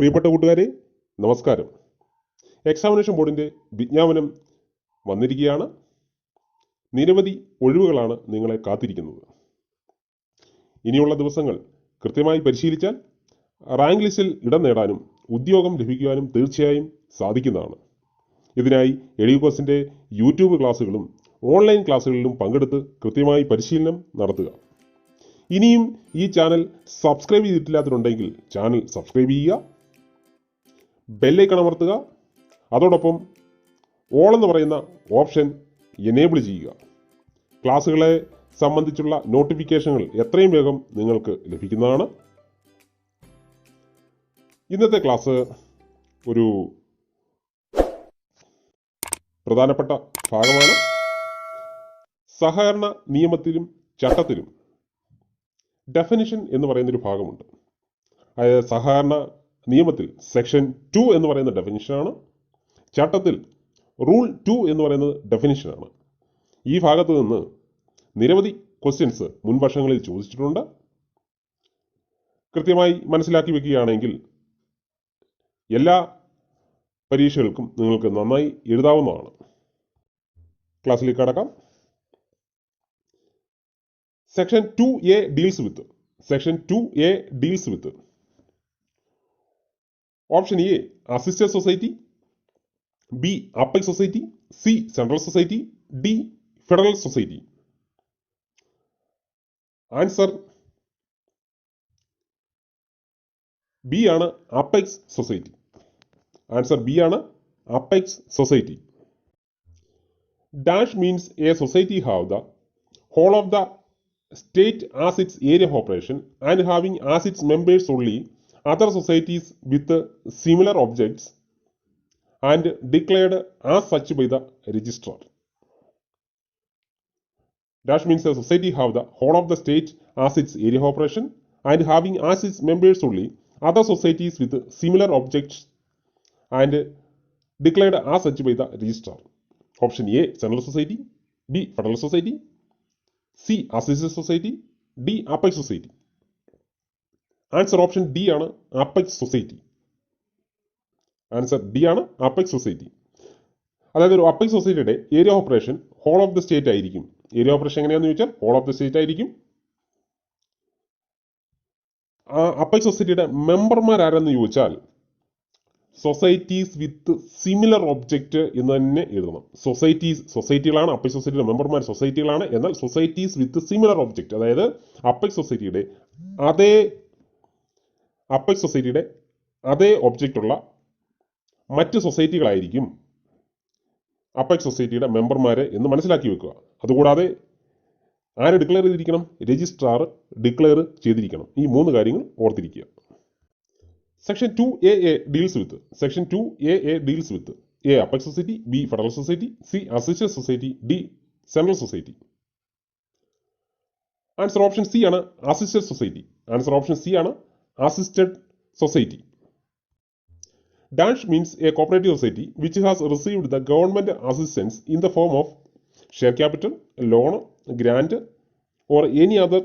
പ്രിയപ്പെട്ട കൂട്ടുകാരെ, നമസ്കാരം. എക്സാമിനേഷൻ ബോർഡിൻ്റെ വിജ്ഞാപനം വന്നിരിക്കുകയാണ്. നിരവധി ഒഴിവുകളാണ് നിങ്ങളെ കാത്തിരിക്കുന്നത്. ഇനിയുള്ള ദിവസങ്ങൾ കൃത്യമായി പരിശീലിച്ചാൽ റാങ്ക് ലിസ്റ്റിൽ ഇടം നേടാനും ഉദ്യോഗം ലഭിക്കുവാനും തീർച്ചയായും സാധിക്കുന്നതാണ്. ഇതിനായി എഡ്യൂക്കോസിൻ്റെ യൂട്യൂബ് ക്ലാസ്സുകളും ഓൺലൈൻ ക്ലാസ്സുകളിലും പങ്കെടുത്ത് കൃത്യമായി പരിശീലനം നടത്തുക. ഇനിയും ഈ ചാനൽ സബ്സ്ക്രൈബ് ചെയ്തിട്ടില്ലാത്തതുണ്ടെങ്കിൽ ചാനൽ സബ്സ്ക്രൈബ് ചെയ്യുക, ബെല്ലൈക്കൺ അമർത്തുക, അതോടൊപ്പം ഓൾ എന്ന് പറയുന്ന ഓപ്ഷൻ എനേബിൾ ചെയ്യുക. ക്ലാസ്സുകളെ സംബന്ധിച്ചുള്ള നോട്ടിഫിക്കേഷനുകൾ എത്രയും വേഗം നിങ്ങൾക്ക് ലഭിക്കുന്നതാണ്. ഇന്നത്തെ ക്ലാസ് ഒരു പ്രധാനപ്പെട്ട ഭാഗമാണ്. സഹകരണ നിയമത്തിലും ചട്ടത്തിലും ഡെഫിനിഷൻ എന്ന് പറയുന്നൊരു ഭാഗമുണ്ട്. അതായത് സഹകരണ നിയമത്തിൽ സെക്ഷൻ 2 എന്ന് പറയുന്ന ഡെഫിനിഷനാണ്, ചട്ടത്തിൽ റൂൾ 2 എന്ന് പറയുന്നത് ഡെഫിനിഷനാണ്. ഈ ഭാഗത്ത് നിന്ന് നിരവധി ക്വസ്റ്റ്യൻസ് മുൻ വർഷങ്ങളിൽ ചോദിച്ചിട്ടുണ്ട്. കൃത്യമായി മനസ്സിലാക്കി വെക്കുകയാണെങ്കിൽ എല്ലാ പരീക്ഷകൾക്കും നിങ്ങൾക്ക് നന്നായി എഴുതാവുന്നതാണ്. ക്ലാസ്സിലേക്ക് കടക്കാം. Section 2A deals with option A assisted society, B apex society, C central society, D federal society. Answer B ആണ്, അപ്പെക്സ് സൊസൈറ്റി. ആൻസർ ബി ആണ്, apex society. Dash means a society have the whole of the state as its area of operation and having as its members only other societies with similar objects and declared as such by the registrar. Dash means a society have the whole of the state as its area of operation and having as its members only other societies with similar objects and declared as such by the registrar. Option A Central Society, B Federal Society, C Assisted Society, D Apex Society. Answer option D ആണ്, apex society. Answer D ആണ്, apex society. അതായത് ഒരു apex സൊസൈറ്റിയുടെ area of operation whole of the state ആയിരിക്കും. Area operation എങ്ങനെയാണെന്ന് ചോദിച്ചാൽ whole of the state ആയിരിക്കും. Apex സൊസൈറ്റിയുടെ മെമ്പർമാരാരെന്ന് ചോദിച്ചാൽ സൊസൈറ്റീസ് വിത്ത് സിമിലർ ഒബ്ജക്റ്റ് എന്ന് തന്നെ എഴുതണം. സൊസൈറ്റികളാണ് അപ്പെക്സ് സൊസൈറ്റിയുടെ മെമ്പർമാർ, സൊസൈറ്റികളാണ്. എന്നാൽ സൊസൈറ്റീസ് വിത്ത് സിമിലർ ഒബ്ജക്റ്റ്, അതായത് അപ്പെക്സ് സൊസൈറ്റിയുടെ അതേ ഒബ്ജക്റ്റ് ഉള്ള മറ്റ് സൊസൈറ്റികളായിരിക്കും അപ്പെക്സ് സൊസൈറ്റിയുടെ മെമ്പർമാരെ എന്ന് മനസ്സിലാക്കി വെക്കുക. അതുകൂടാതെ ആര് ഡിക്ലെയർ ചെയ്തിരിക്കണം? രജിസ്ട്രാർ ഡിക്ലെയർ ചെയ്തിരിക്കണം. ഈ 3 കാര്യങ്ങൾ ഓർത്തിരിക്കുക. Section 2AA deals with A apex society, B federal society, C assisted society, D central society. Answer option C ആണ്, assisted society. Answer option C ആണ്, assisted society. Dash means a cooperative society which has received the government assistance in the form of share capital, loan, grant, or any other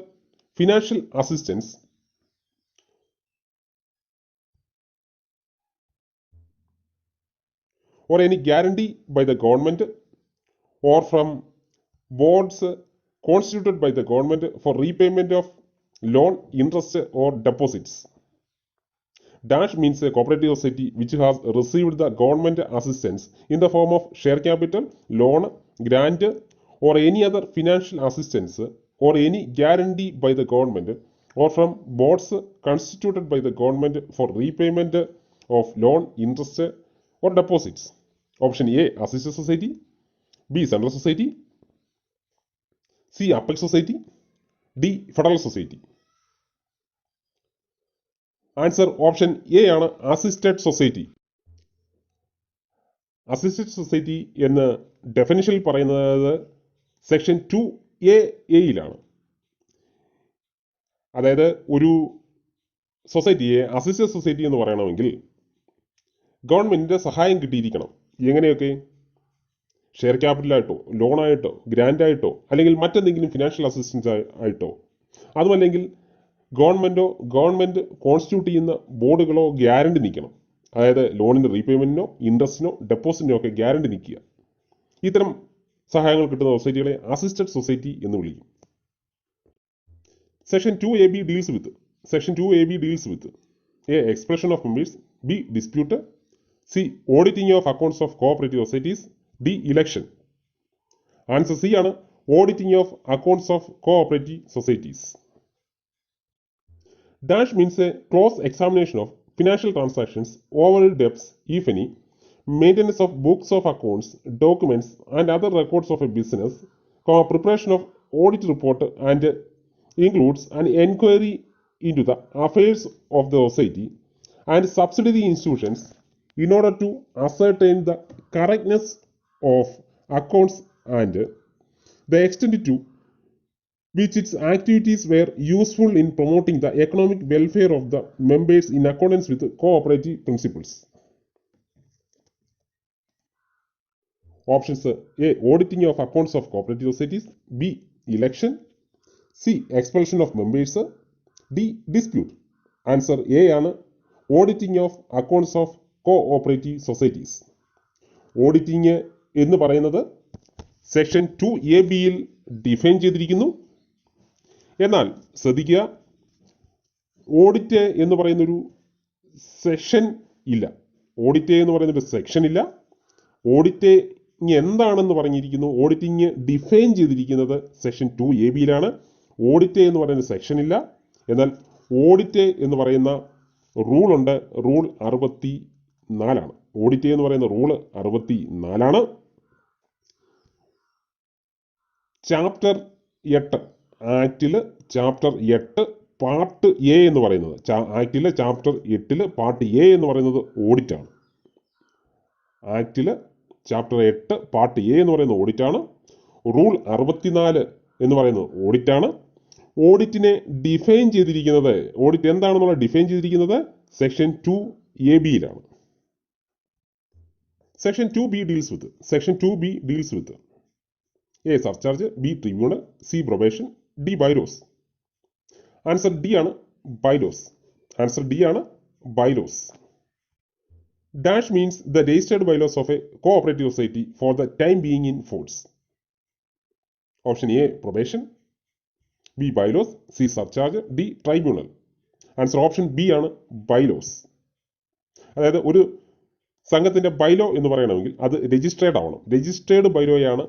financial assistance or any guarantee by the government or from bonds constituted by the government for repayment of loan, interest, or deposits. Dash means a cooperative society which has received the government assistance in the form of share capital, loan, grant, or any other financial assistance or any guarantee by the government or from bonds constituted by the government for repayment of loan, interest, or deposits. Option A Assisted Society, B Central Society, C Apex Society, D Federal Society. Answer option A ആണ്, assisted society. Assisted society എന്ന് ഡെഫിനിഷനിൽ പറയുന്നത് section 2AA അതായത് ഒരു സൊസൈറ്റിയെ assisted society എന്ന് പറയണമെങ്കിൽ ഗവൺമെൻറ്റിൻ്റെ സഹായം കിട്ടിയിരിക്കണം. എങ്ങനെയൊക്കെ? ഷെയർ ക്യാപിറ്റലായിട്ടോ, ലോണായിട്ടോ, ഗ്രാൻഡായിട്ടോ, അല്ലെങ്കിൽ മറ്റെന്തെങ്കിലും ഫിനാൻഷ്യൽ അസിസ്റ്റൻസ് ആയിട്ടോ, അതുമല്ലെങ്കിൽ ഗവൺമെന്റ് കോൺസ്റ്റിറ്റ്യൂട്ട് ചെയ്യുന്ന ബോർഡുകളോ ഗ്യാരണ്ടി നിൽക്കണം. അതായത് ലോണിന്റെ റീപേയ്മെന്റിനോ ഇൻട്രസ്റ്റിനോ ഡെപ്പോസിറ്റിനോ ഒക്കെ ഗ്യാരണ്ടി നിൽക്കുക. ഇത്തരം സഹായങ്ങൾ കിട്ടുന്ന സൊസൈറ്റികളെ അസിസ്റ്റഡ് സൊസൈറ്റി എന്ന് വിളിക്കും. Section 2AB deals with A expression of members, B dispute, C auditing of accounts of cooperative societies, D election. Answer C ആണ്, auditing of accounts of cooperative societies. Dash means a close examination of financial transactions, overall debts, if any, maintenance of books of accounts, documents, and other records of a business, preparation of audit report, and includes an inquiry into the affairs of the society and subsidiary institutions in order to ascertain the correctness of accounts and the extent to which its activities were useful in promoting the economic welfare of the members in accordance with cooperative principles. Options A. Auditing of accounts of cooperative societies, B. Election, C. Expulsion of members, D. Dispute. Answer A ആണ്, auditing of accounts of cooperative societies. Auditing എന്ന് പറയുന്നത് section 2AB-യിൽ define ചെയ്തിരിക്കുന്നു. എന്നാൽ ശ്രദ്ധിക്കുക, audit എന്ന് പറയുന്നൊരു section ഇല്ല. Auditing എന്താണെന്ന് പറഞ്ഞിരിക്കുന്നു. ഓഡിറ്റിംഗ് ഡിഫൈൻ ചെയ്തിരിക്കുന്നത് സെക്ഷൻ 2AB-യിലാണ്. ഓഡിറ്റ് എന്ന് പറയുന്ന സെക്ഷൻ ഇല്ല. എന്നാൽ ഓഡിറ്റ് എന്ന് പറയുന്ന റൂളുണ്ട്. റൂൾ 64 ഓഡിറ്റ് എന്ന് പറയുന്ന റൂള് 64. ചാപ്റ്റർ 8 ആക്ടില് ചാപ്റ്റർ 8 പാർട്ട് എ എന്ന് പറയുന്നത്, ആക്ടിലെ ചാപ്റ്റർ 8 പാർട്ട് എ എന്ന് പറയുന്നത് ഓഡിറ്റാണ്. ആക്ടില് ചാപ്റ്റർ 8 പാർട്ട് എ എന്ന് പറയുന്നത് ഓഡിറ്റാണ്. റൂൾ 64 എന്ന് പറയുന്നത് ഓഡിറ്റാണ്. ഓഡിറ്റിനെ ഡിഫൈൻ ചെയ്തിരിക്കുന്നത്, ഓഡിറ്റ് എന്താണെന്നുള്ള ഡിഫൈൻ ചെയ്തിരിക്കുന്നത് സെക്ഷൻ 2AB-യിലാണ്. Section 2B deals with A surcharge, B tribunal, C probation, D bylaws. Answer D ആണ്, bylaws. Dash means the registered bylaws of a cooperative society for the time being in force. Option A probation, B bylaws, C surcharge, D tribunal. Answer option B ആണ്, bylaws. അതായത് ഒരു സംഘത്തിന്റെ bylaw എന്ന് പറയണമെങ്കിൽ അത് registered ആവണം. Registered ബൈലോയാണ്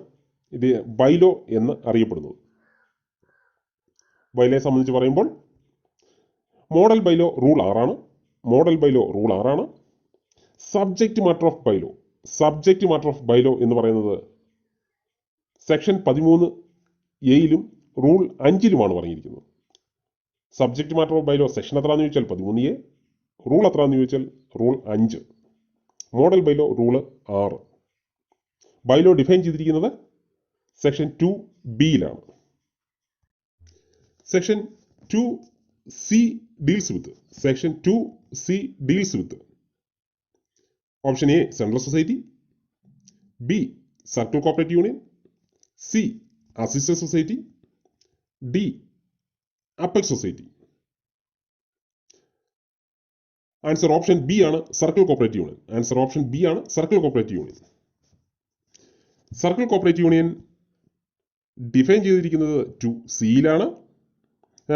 ഇത് bylaw എന്ന് അറിയപ്പെടുന്നത്. ബൈലോയെ സംബന്ധിച്ച് പറയുമ്പോൾ മോഡൽ ബൈലോ റൂൾ 6 ആണ്. സബ്ജക്റ്റ് മാറ്റർ ഓഫ് ബൈലോ എന്ന് പറയുന്നത് സെക്ഷൻ 13A-യിലും റൂൾ 5-ലുമാണ് പറഞ്ഞിരിക്കുന്നത്. Subject matter of bylaw section എത്രയാണെന്ന് ചോദിച്ചാൽ 13A, റൂൾ എത്രയാണെന്ന് ചോദിച്ചാൽ rule 5. Model bylaw rule 6. Bylaw define ചെയ്തിരിക്കുന്നത് സെക്ഷൻ 2B-യിലാണ്. Section 2C deals with option A central society, B circle cooperative union, C assisted society, D apex society. Answer option B ആണ്, circle cooperative union. Circle cooperative union define ചെയ്തിരിക്കുന്നത് 2C-യിലാണ്.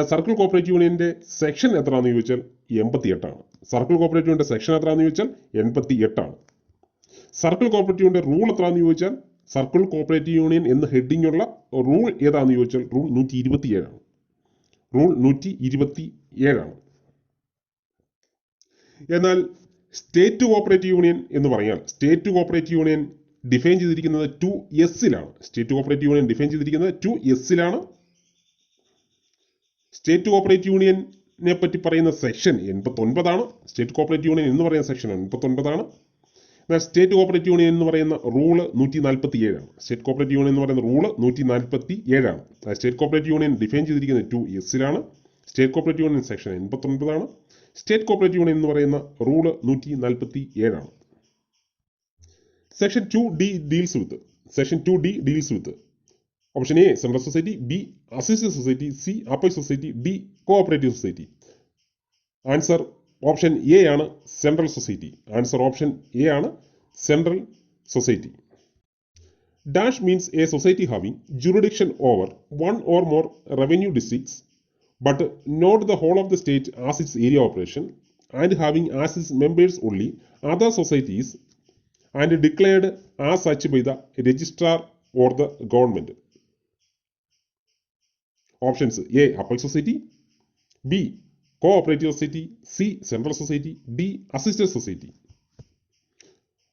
Circle cooperative യൂണിയന്റെ section എത്രയാണെന്ന് ചോദിച്ചാൽ 88 ആണ്. Circle cooperative യൂണിയന്റെ section എത്രയാണെന്ന് ചോദിച്ചാൽ 88 ആണ്. സർക്കിൾ കോപ്പറേറ്റീവ് യൂണിയന്റെ റൂൾ എത്രയാണെന്ന് ചോദിച്ചാൽ, സർക്കിൾ കോപ്പറേറ്റീവ് യൂണിയൻ എന്ന് ഹെഡിങ് ഉള്ള റൂൾ ഏതാണെന്ന് ചോദിച്ചാൽ റൂൾ 127 ആണ്. എന്നാൽ സ്റ്റേറ്റ് കോപ്പറേറ്റീവ് യൂണിയൻ എന്ന് പറഞ്ഞാൽ സ്റ്റേറ്റ് കോപ്പറേറ്റീവ് യൂണിയൻ ഡിഫൈൻ ചെയ്തിരിക്കുന്നത് 2S-ലാണ്. State cooperative union state cooperative യൂണിയനെ പറ്റി പറയുന്ന സെക്ഷൻ 89 ആണ്. സ്റ്റേറ്റ് കോപ്പറേറ്റീവ് യൂണിയൻ എന്ന് പറയുന്ന സെക്ഷൻ 89 ആണ്. എന്നാൽ സ്റ്റേറ്റ് കോപ്പറേറ്റീവ് യൂണിയൻ എന്ന് പറയുന്ന റൂള് 147 ആണ്. സ്റ്റേറ്റ് കോപ്പറേറ്റീവ് യൂണിയൻ എന്ന് പറയുന്ന റൂള് 147 ആണ്. സ്റ്റേറ്റ് കോപ്പറേറ്റീവ് യൂണിയൻ ഡിഫൈൻ ചെയ്തിരിക്കുന്നത് 2S-ലാണ്. സ്റ്റേറ്റ് കോപ്പറേറ്റീവ് യൂണിയൻ സെക്ഷൻ 89 ആണ്. സ്റ്റേറ്റ് കോപ്പറേറ്റീവ് യൂണിയൻ എന്ന് പറയുന്ന റൂള് 147 ആണ്. Section 2D deals with option A central society, B assisted society, C apex society, D cooperative society. Answer option A ആണ് central society. Answer option A ആണ് central society. Dash means a society having jurisdiction over one or more revenue districts but not the whole of the state as its area operation and having as its members only other societies and declared as such by the registrar or the government. Options A Apple Society, B Cooperative Society, C Central Society, D Assisted Society.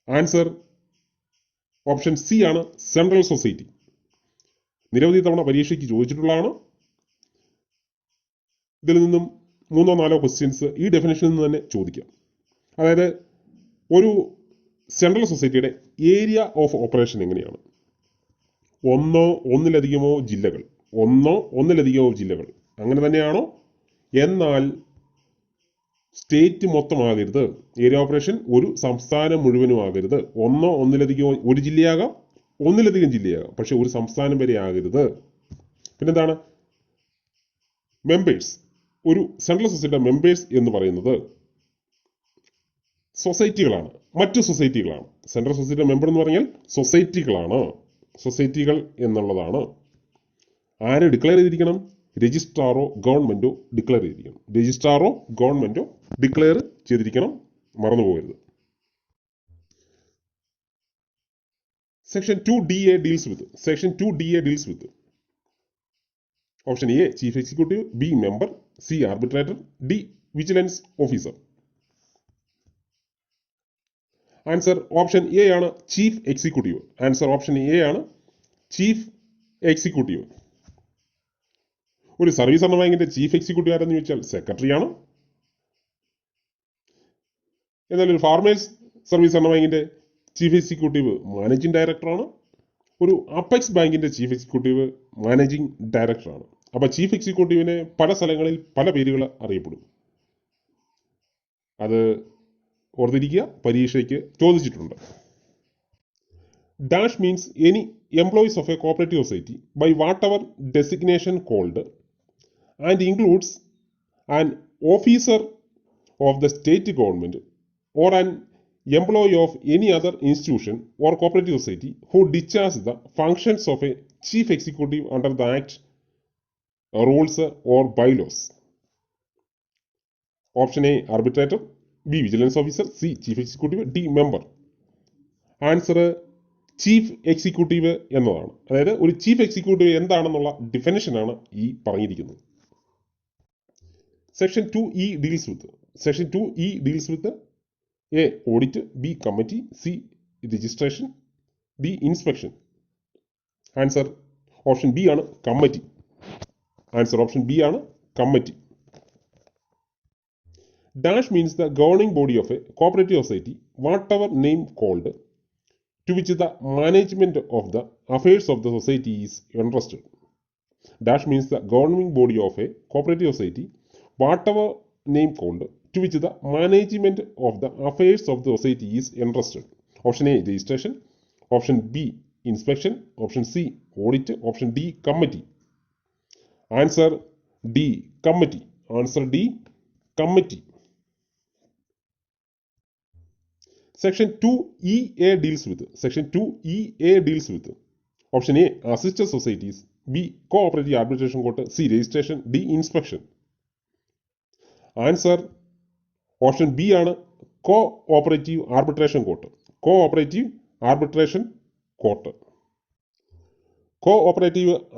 Answer option C ആണ് central society. നിരവധി തവണ പരീക്ഷയ്ക്ക് ചോദിച്ചിട്ടുള്ളതാണ്. ഇതിൽ നിന്നും 3-4 questions ഈ ഡെഫിനേഷനിൽ നിന്ന് തന്നെ ചോദിക്കാം. അതായത് ഒരു സെൻട്രൽ സൊസൈറ്റിയുടെ ഏരിയ ഓഫ് ഓപ്പറേഷൻ എങ്ങനെയാണ്? ഒന്നോ ഒന്നിലധികമോ ജില്ലകൾ അങ്ങനെ തന്നെയാണോ? എന്നാൽ സ്റ്റേറ്റ് മൊത്തമാകരുത്. ഏരിയ ഓപ്പറേഷൻ ഒരു സംസ്ഥാനം മുഴുവനും ആകരുത്. ഒന്നോ ഒന്നിലധികമോ, ഒരു ജില്ലയാകാം, ഒന്നിലധികം ജില്ലയാകാം, പക്ഷെ ഒരു സംസ്ഥാനം വരെ ആകരുത്. പിന്നെന്താണ്? മെമ്പേഴ്സ്, ഒരു സെൻട്രൽ സൊസൈറ്റിയുടെ മെമ്പേഴ്സ് എന്ന് പറയുന്നത് സൊസൈറ്റികളാണ്, മറ്റു സൊസൈറ്റികളാണ്. സെൻട്രൽ സൊസൈറ്റിയുടെ മെമ്പർ എന്ന് പറഞ്ഞാൽ സൊസൈറ്റികളാണ്, സൊസൈറ്റികൾ എന്നുള്ളതാണ്. ആര് ഡിക്ലെയർ ചെയ്തിരിക്കണം? രജിസ്ട്രാറോ ഗവൺമെന്റോ ഡിക്ലെയർ ചെയ്തിരിക്കണം. രജിസ്ട്രാറോ ഗവൺമെന്റോ ഡിക്ലെയർ ചെയ്തിരിക്കണം, മറന്നുപോകരുത്. Section 2DA deals with option A chief executive, B member, C arbitrator, D vigilance officer. Answer option A ആണ് chief executive. Answer option A ആണ് ചീഫ് എക്സിക്യൂട്ടീവ്. ഒരു സർവീസ് സഹകരണ ബാങ്കിന്റെ ചീഫ് എക്സിക്യൂട്ടീവ് ആരെന്ന് ചോദിച്ചാൽ സെക്രട്ടറിയാണ്. എന്നാൽ ഒരു ഫാർമേഴ്സ് സർവീസ് സഹകരണ ബാങ്കിന്റെ ചീഫ് എക്സിക്യൂട്ടീവ് മാനേജിംഗ് ഡയറക്ടറാണ്. ഒരു അപ്പെക്സ് ബാങ്കിന്റെ ചീഫ് എക്സിക്യൂട്ടീവ് മാനേജിംഗ് ഡയറക്ടറാണ്. അപ്പൊ ചീഫ് എക്സിക്യൂട്ടീവിനെ പല സ്ഥലങ്ങളിൽ പല പേരുകൾ അറിയപ്പെടും. അത് ഓർത്തിരിക്കുക, പരീക്ഷയ്ക്ക് ചോദിച്ചിട്ടുണ്ട്. Dash means any employees of a cooperative society by whatever designation called and includes an officer of the state government or an employee of any other institution or cooperative society who discharges the functions of a chief executive under the act, rules or bylaws. Option A arbitrator, B vigilance officer, C chief executive, D member. Answer chief executive എന്നതാണ്. അതായത് ഒരു chief executive എന്താണെന്നുള്ള ഡിഫിനിഷനാണ് ഈ പറഞ്ഞിരിക്കുന്നത്. Section 2E deals with A audit, B committee, C registration, D inspection. Answer option B ആണ് committee. Answer option B ആണ് committee. Dash means the governing body of a cooperative society, whatever name called, to which the management of the affairs of the society is entrusted. Dash means the governing body of a cooperative society, whatever name called, to which the management of the affairs of the society is entrusted. Option A registration, option B inspection, option C audit, option D committee. Answer D committee. Answer D committee. Section 2EA deals with option A assisted societies, B cooperative arbitration court, C registration, D inspection. Answer option B ആണ് cooperative arbitration court. Cooperative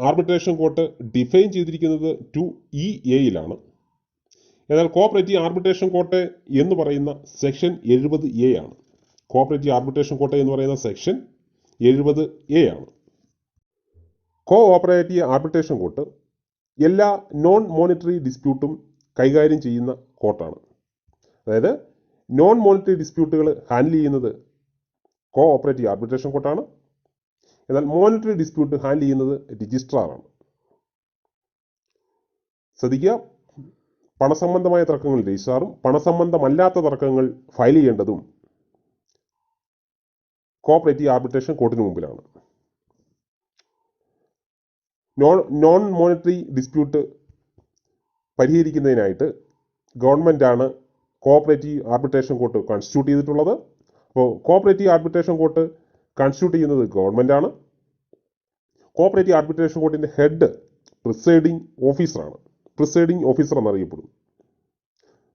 arbitration court define ചെയ്തിരിക്കുന്നത് 2EAയിലാണ്. എന്നാൽ cooperative arbitration court എന്ന് പറയുന്ന section 70A ആണ്. Cooperative arbitration court എന്ന് പറയുന്ന section 70A ആണ്. കോഓപ്പറേറ്റീവ് ആർബിട്രേഷൻ കോർട്ട് എല്ലാ നോൺ മോണിറ്ററി ഡിസ്പ്യൂട്ടും കൈകാര്യം ചെയ്യുന്ന കോർട്ടാണ്. അതായത് നോൺ മോണിറ്ററി ഡിസ്പ്യൂട്ടുകൾ ഹാൻഡിൽ ചെയ്യുന്നത് കോഓപ്പറേറ്റീവ് ആർബിട്രേഷൻ കോർട്ടാണ്. എന്നാൽ മോണിറ്ററി ഡിസ്പ്യൂട്ട് ഹാൻഡിൽ ചെയ്യുന്നത് രജിസ്ട്രാറാണ്. ശ്രദ്ധിക്കുക, പണസംബന്ധമായ തർക്കങ്ങൾ രജിസ്ട്രാറും പണസംബന്ധമല്ലാത്ത തർക്കങ്ങൾ ഫയൽ ചെയ്യേണ്ടതും കോഓപ്പറേറ്റീവ് ആർബിട്രേഷൻ കോർട്ടിന് മുമ്പിലാണ്. നോൺ മോണിറ്ററി ഡിസ്പ്യൂട്ട് പരിഹരിക്കുന്നതിനായിട്ട് ഗവൺമെൻറ്റാണ് കോഓപ്പറേറ്റീവ് ആർബിട്രേഷൻ കോർട്ട് കോൺസ്റ്റിറ്റ്യൂട്ട് ചെയ്തിട്ടുള്ളത്. അപ്പോൾ കോഓപ്പറേറ്റീവ് ആർബിട്രേഷൻ കോർട്ട് കോൺസ്റ്റിറ്റ്യൂട്ട് ചെയ്യുന്നത് ഗവൺമെൻറ്റാണ്. കോഓപ്പറേറ്റീവ് ആർബിട്രേഷൻ കോർട്ടിൻ്റെ ഹെഡ് പ്രിസൈഡിംഗ് ഓഫീസറാണ്. പ്രിസൈഡിംഗ് ഓഫീസർ എന്നറിയപ്പെടും.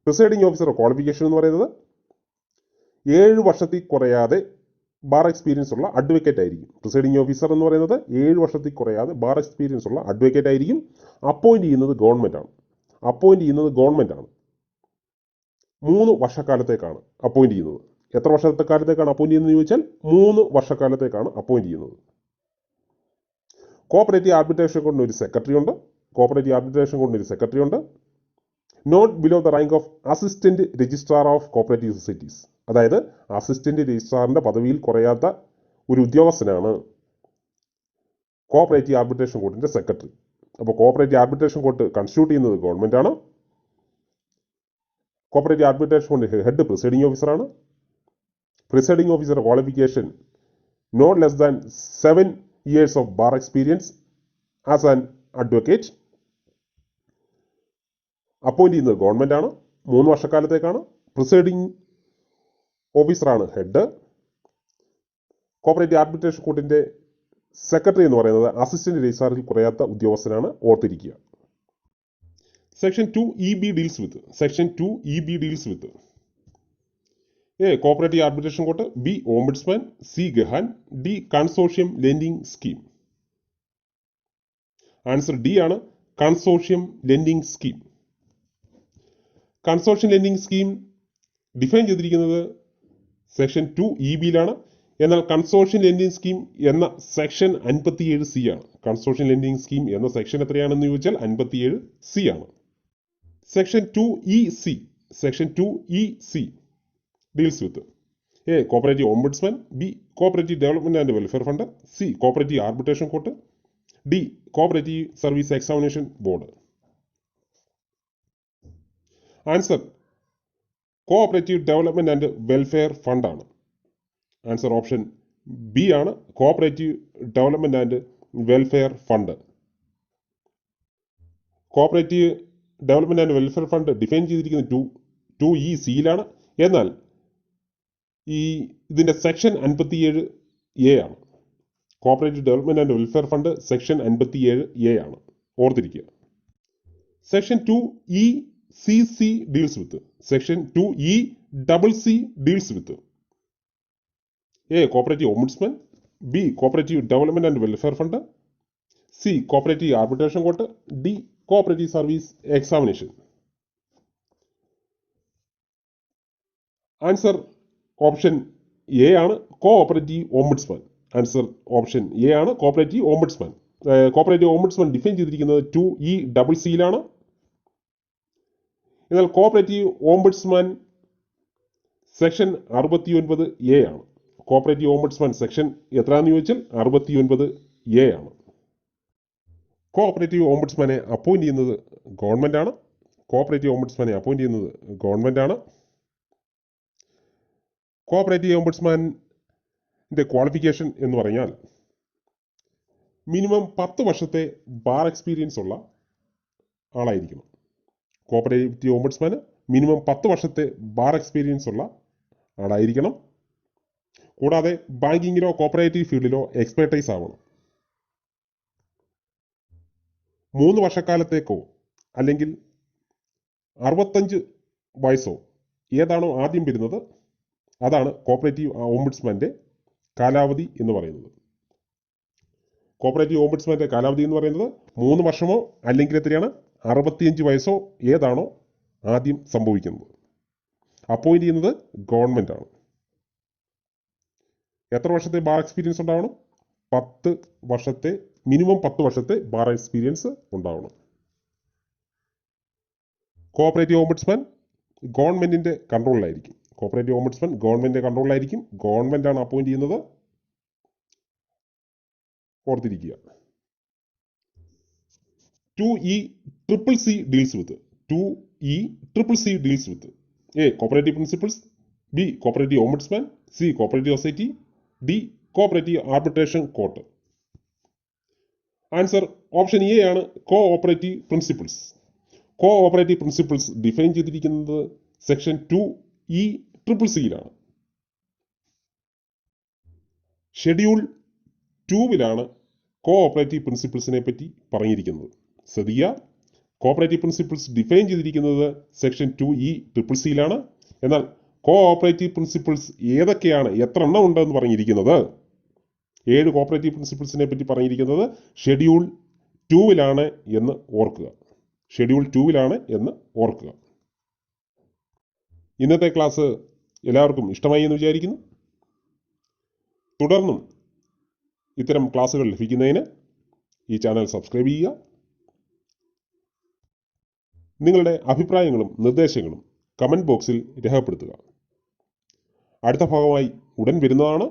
പ്രിസൈഡിംഗ് ഓഫീസറുടെ ക്വാളിഫിക്കേഷൻ എന്ന് പറയുന്നത് 7 വർഷത്തിൽ കുറയാതെ ബാർ എക്സ്പീരിയൻസ് ഉള്ള അഡ്വക്കേറ്റ് ആയിരിക്കും. പ്രിസൈഡിംഗ് ഓഫീസർ എന്ന് പറയുന്നത് 7 വർഷത്തിൽ കുറയാതെ ബാർ എക്സ്പീരിയൻസ് ഉള്ള അഡ്വക്കേറ്റ് ആയിരിക്കും. അപ്പോയിൻറ്റ് ചെയ്യുന്നത് ഗവൺമെൻറ്റാണ്. 3 വർഷക്കാലത്തേക്കാണ് അപ്പോയിൻറ്റ് ചെയ്യുന്നത്. എത്ര വർഷക്കാലത്തേക്കാണ് അപ്പോയിൻറ്റ് ചെയ്യുന്നത് ചോദിച്ചാൽ 3 വർഷക്കാലത്തേക്കാണ് അപ്പോയിൻറ്റ് ചെയ്യുന്നത്. കോഓപ്പറേറ്റീവ് ആർബിട്രേഷൻ കോർട്ടിന് ഒരു സെക്രട്ടറി ഉണ്ട്. Not below the rank of assistant registrar of cooperative societies. അതായത് അസിസ്റ്റന്റ് രജിസ്ട്രാറിന്റെ പദവിയിൽ കുറയാത്ത ഒരു ഉദ്യോഗസ്ഥനാണ് കോഓപ്പറേറ്റീവ് ആർബിട്രേഷൻ കോർട്ടിന്റെ സെക്രട്ടറി. അപ്പോൾ കോഓപ്പറേറ്റീവ് ആർബിട്രേഷൻ കോർട്ട് കോൺസ്റ്റിറ്റ്യൂട്ട് ചെയ്യുന്നത് ഗവൺമെൻറ്റാണ്. കോഓപ്പറേറ്റീവ് ആർബിട്രേഷൻ കോർട്ടിന്റെ ഹെഡ് പ്രിസൈഡിംഗ് ഓഫീസറാണ്. പ്രിസൈഡിംഗ് ഓഫീസറുടെ qualification not less than 7 years of bar experience as an advocate. Appoint ചെയ്യുന്നത് ഗവൺമെൻറ്റാണ്. 3 വർഷക്കാലത്തേക്കാണ്. പ്രിസൈഡിംഗ് ഓഫീസറാണ് ഹെഡ്. കോഓപ്പറേറ്റീവ് ആർബിട്രേഷൻ കോർട്ടിൻ്റെ സെക്രട്ടറി എന്ന് പറയുന്നത് അസിസ്റ്റന്റ് രജിസ്ട്രാറിൽ കുറയാത്ത ഉദ്യോഗസ്ഥനാണ്. ഓർത്തിരിക്കുക. Section 2EB deals with A cooperative arbitration court, B ombudsman, C ഗഹാൻ, D consortium lending scheme. Answer D ആണ്, consortium lending scheme. Consortium lending scheme define ചെയ്തിരിക്കുന്നത് സെക്ഷൻ 2EBയിലാണ്. എന്നാൽ കൺസോർഷ്യം ലെൻഡിംഗ് സ്കീം എന്ന സെക്ഷൻ 57C ആണ്. കൺസോർഷ്യം ലെൻഡിംഗ് സ്കീം എന്ന section എത്രയാണെന്ന് ചോദിച്ചാൽ 57C ആണ്. Section 2EC deals with A cooperative ombudsman, B cooperative development and welfare fund, C cooperative arbitration court, D cooperative service examination board. Answer cooperative development and welfare fund ആണ്. Answer option B ആണ്, cooperative development and welfare fund. Cooperative development and welfare fund define ചെയ്തിരിക്കുന്നത് 2ECയിലാണ്. എന്നാൽ ഇതിൻ്റെ section 57A ആണ്. Cooperative development and welfare fund section 57A ആണ്. ഓർത്തിരിക്കുക. Section 2ECC deals with A cooperative ombudsman, B cooperative development and welfare fund, C cooperative arbitration court, D cooperative service examination. Answer option A ആണ്, cooperative ombudsman. Answer option A ആണ്, cooperative ombudsman. Cooperative ombudsman define ചെയ്തിരിക്കുന്നത് 2ECCയിലാണ്. എന്നാൽ cooperative ombudsman section 69A ആണ്. Cooperative ombudsman section എത്രയാണെന്ന് ചോദിച്ചാൽ 69A ആണ്. Cooperative ഓംബുഡ്സ്മാനെ appoint ചെയ്യുന്നത് ഗവൺമെൻറ്റാണ്. കോഓപ്പറേറ്റീവ് ഓംബുഡ്സ്മാൻ്റെ ക്വാളിഫിക്കേഷൻ എന്ന് പറഞ്ഞാൽ മിനിമം 10 വർഷത്തെ ബാർ എക്സ്പീരിയൻസ് ഉള്ള ആളായിരിക്കണം. കോഓപ്പറേറ്റീവ് ഓംബുഡ്സ്മാന് മിനിമം 10 വർഷത്തെ ബാർ എക്സ്പീരിയൻസ് ഉള്ള ആളായിരിക്കണം. കൂടാതെ ബാങ്കിങ്ങിലോ കോഓപ്പറേറ്റീവ് ഫീൽഡിലോ എക്സ്പെർട്ടൈസ് ആവണം. 3 വർഷക്കാലത്തേക്കോ അല്ലെങ്കിൽ 65 വയസ്സോ ഏതാണോ ആദ്യം വരുന്നത് അതാണ് കോഓപ്പറേറ്റീവ് ഓംബുഡ്സ്മാൻ്റെ കാലാവധി എന്ന് പറയുന്നത്. കോഓപ്പറേറ്റീവ് ഓംബുഡ്സ്മാൻ്റെ കാലാവധി എന്ന് പറയുന്നത് 3 വർഷമോ അല്ലെങ്കിൽ എത്രയാണ് 65 വയസ്സോ ഏതാണോ ആദ്യം സംഭവിക്കുന്നത്. അപ്പോയിൻറ്റ് ചെയ്യുന്നത് ഗവൺമെൻറ്റാണ്. എത്ര വർഷത്തെ ബാർ എക്സ്പീരിയൻസ് ഉണ്ടാവണം? മിനിമം 10 വർഷത്തെ ബാർ എക്സ്പീരിയൻസ് ഉണ്ടാവണം. കോഓപ്പറേറ്റീവ് ഓംബുഡ്സ്മാൻ ഗവൺമെൻറ്റിൻ്റെ കൺട്രോളിലായിരിക്കും. ഗവൺമെൻറ്റാണ് അപ്പോയിൻറ്റ് ചെയ്യുന്നത്. ഓർത്തിരിക്കുക. 2ECCC deals with A cooperative principles, B cooperative ombudsman, C cooperative society, D cooperative arbitration court. Answer option A ആണ് cooperative principles. Cooperative principles define ചെയ്തിരിക്കുന്നത് section 2E(CCC)യിലാണ്. Schedule 2-വിലാണ് cooperative പ്രിൻസിപ്പിൾസിനെ പറ്റി പറഞ്ഞിരിക്കുന്നത്. ശ്രദ്ധിക്കുക, കോഓപ്പറേറ്റീവ് പ്രിൻസിപ്പിൾസ് ഡിഫൈൻ ചെയ്തിരിക്കുന്നത് section 2E(CCC)യിലാണ്. എന്നാൽ കോ ഓപ്പറേറ്റീവ് പ്രിൻസിപ്പിൾസ് ഏതൊക്കെയാണ്, എത്ര എണ്ണം ഉണ്ടെന്ന് പറഞ്ഞിരിക്കുന്നത്, 7 കോഓപ്പറേറ്റീവ് പ്രിൻസിപ്പിൾസിനെ പറ്റി പറഞ്ഞിരിക്കുന്നത് ഷെഡ്യൂൾ 2-വിലാണ് എന്ന് ഓർക്കുക. ഷെഡ്യൂൾ 2-വിലാണ് എന്ന് ഓർക്കുക. ഇന്നത്തെ ക്ലാസ് എല്ലാവർക്കും ഇഷ്ടമായി എന്ന് വിചാരിക്കുന്നു. തുടർന്നും ഇത്തരം ക്ലാസ്സുകൾ ലഭിക്കുന്നതിന് ഈ ചാനൽ സബ്സ്ക്രൈബ് ചെയ്യുക. നിങ്ങളുടെ അഭിപ്രായങ്ങളും നിർദ്ദേശങ്ങളും കമൻറ്റ് ബോക്സിൽ രേഖപ്പെടുത്തുക. അടുത്ത ഭാഗമായി ഉടൻ വരുന്നതാണ്.